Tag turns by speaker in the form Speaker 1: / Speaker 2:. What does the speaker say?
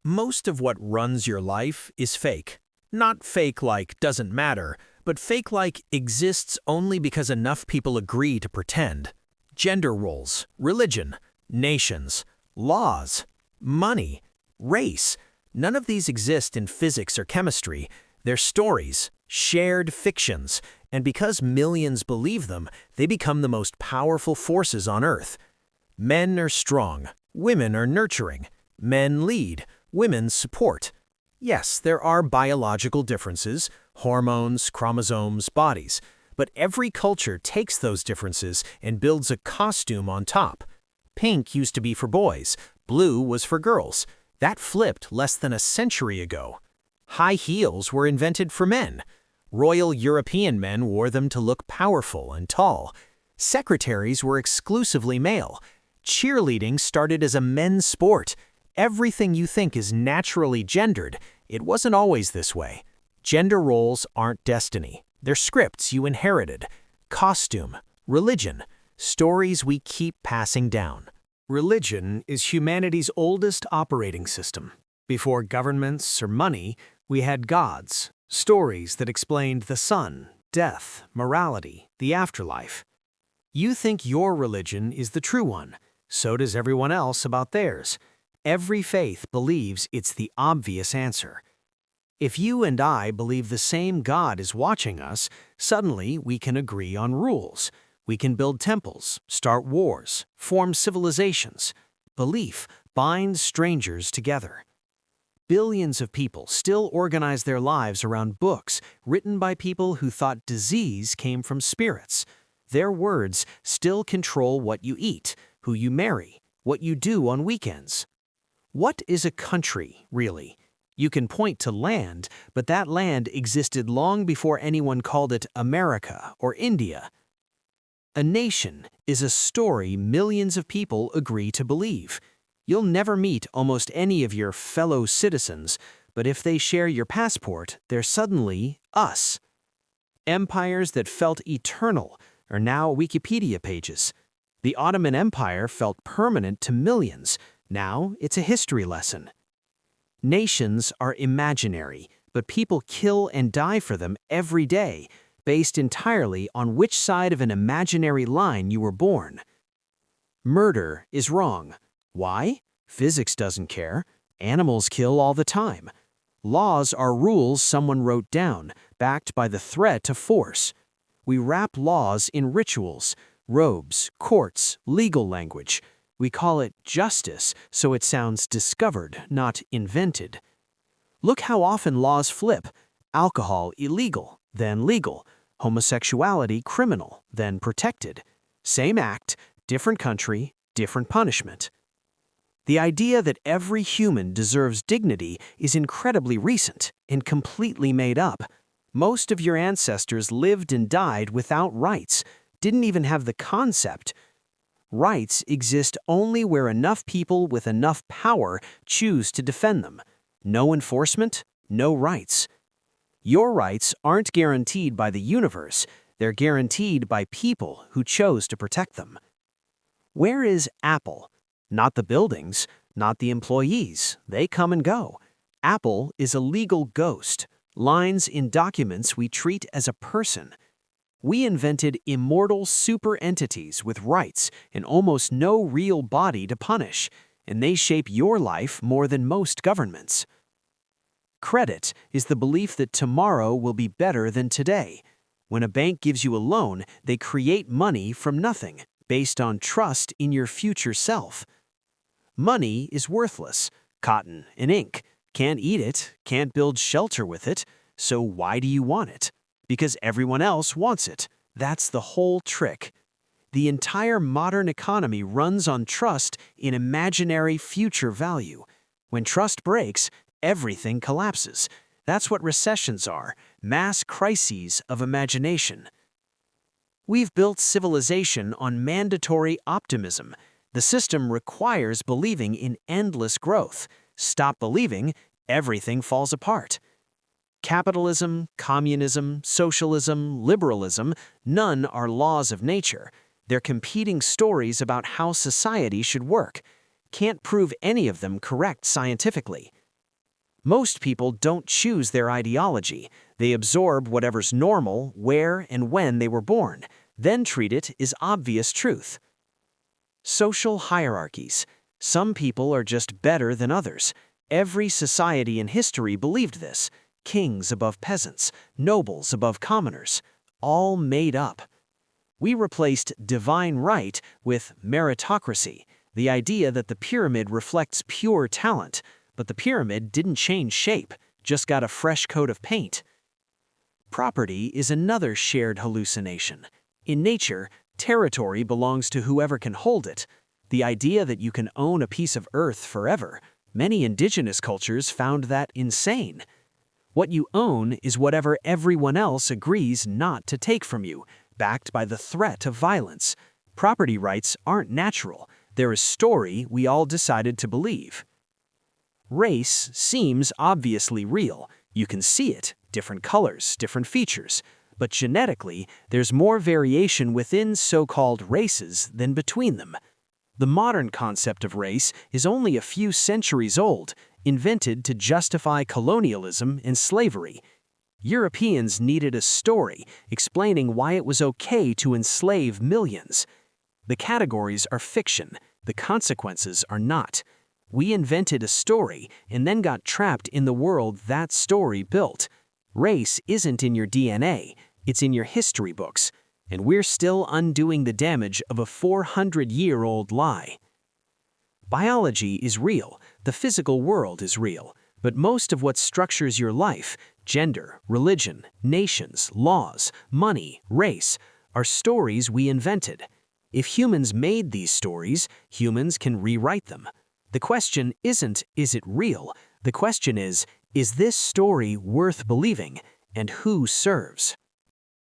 Speaker 1: Most of what runs your life is fake. Not fake like doesn't matter, but fake like exists only because enough people agree to pretend. Gender roles, religion, nations, laws, money, race, none of these exist in physics or chemistry. They're stories, shared fictions, and because millions believe them, they become the most powerful forces on Earth. Men are strong, women are nurturing. Men lead, women support. Yes, there are biological differences, hormones, chromosomes, bodies, but every culture takes those differences and builds a costume on top. Pink used to be for boys, blue was for girls. That flipped less than a century ago. High heels were invented for men. Royal European men wore them to look powerful and tall. Secretaries were exclusively male. Cheerleading started as a men's sport. Everything you think is naturally gendered, it wasn't always this way. Gender roles aren't destiny. They're scripts you inherited. Costume, religion, stories we keep passing down. Religion is humanity's oldest operating system. Before governments or money, we had gods, stories that explained the sun, death, morality, the afterlife. You think your religion is the true one. So does everyone else about theirs. Every faith believes it's the obvious answer. If you and I believe the same God is watching us, suddenly we can agree on rules. We can build temples, start wars, form civilizations. Belief binds strangers together. Billions of people still organize their lives around books written by people who thought disease came from spirits. Their words still control what you eat, who you marry, what you do on weekends. What is a country, really? You can point to land, but that land existed long before anyone called it America or India. A nation is a story millions of people agree to believe. You'll never meet almost any of your fellow citizens, but if they share your passport, they're suddenly us. Empires that felt eternal are now Wikipedia pages. The Ottoman Empire felt permanent to millions. Now it's a history lesson. Nations are imaginary, but people kill and die for them every day, based entirely on which side of an imaginary line you were born. Murder is wrong. Why? Physics doesn't care. Animals kill all the time. Laws are rules someone wrote down, backed by the threat of force. We wrap laws in rituals, robes, courts, legal language. We call it justice, so it sounds discovered, not invented. Look how often laws flip. Alcohol illegal, then legal. Homosexuality criminal, then protected. Same act, different country, different punishment. The idea that every human deserves dignity is incredibly recent and completely made up. Most of your ancestors lived and died without rights, didn't even have the concept. Rights exist only where enough people with enough power choose to defend them. No enforcement, no rights. Your rights aren't guaranteed by the universe, they're guaranteed by people who chose to protect them. Where is Apple? Not the buildings, not the employees, they come and go. Apple is a legal ghost, lines in documents we treat as a person. We invented immortal super entities with rights and almost no real body to punish, and they shape your life more than most governments. Credit is the belief that tomorrow will be better than today. When a bank gives you a loan, they create money from nothing, based on trust in your future self. Money is worthless, cotton and ink. Can't eat it, can't build shelter with it, so why do you want it? Because everyone else wants it. That's the whole trick. The entire modern economy runs on trust in imaginary future value. When trust breaks, everything collapses. That's what recessions are, mass crises of imagination. We've built civilization on mandatory optimism. The system requires believing in endless growth. Stop believing, everything falls apart. Capitalism, communism, socialism, liberalism, none are laws of nature. They're competing stories about how society should work. Can't prove any of them correct scientifically.
Speaker 2: Most people don't choose their ideology. They absorb whatever's normal, where and when they were born, then treat it as obvious truth. Social hierarchies. Some people are just better than others. Every society in history believed this. Kings above peasants, nobles above commoners, all made up. We replaced divine right with meritocracy, the idea that the pyramid reflects pure talent, but the pyramid didn't change shape, just got a fresh coat of paint. Property is another shared hallucination. In nature, territory belongs to whoever can hold it. The idea that you can own a piece of earth forever, many indigenous cultures found that insane. What you own is whatever everyone else agrees not to take from you, backed by the threat of violence. Property rights aren't natural. They're a story we all decided to believe. Race seems obviously real. You can see it, different colors, different features. But genetically, there's more variation within so-called races than between them. The modern concept of race is only a few centuries old, invented to justify colonialism and slavery. Europeans needed a story explaining why it was okay to enslave millions. The categories are fiction, the consequences are not. We invented a story and then got trapped in the world that story built. Race isn't in your DNA, it's in your history books, and we're still undoing the damage of a 400-year-old lie. Biology is real, the physical world is real, but most of what structures your life, gender, religion, nations, laws, money, race, are stories we invented. If humans made these stories, humans can rewrite them. The question isn't, is it real? The question is this story worth believing, and who serves?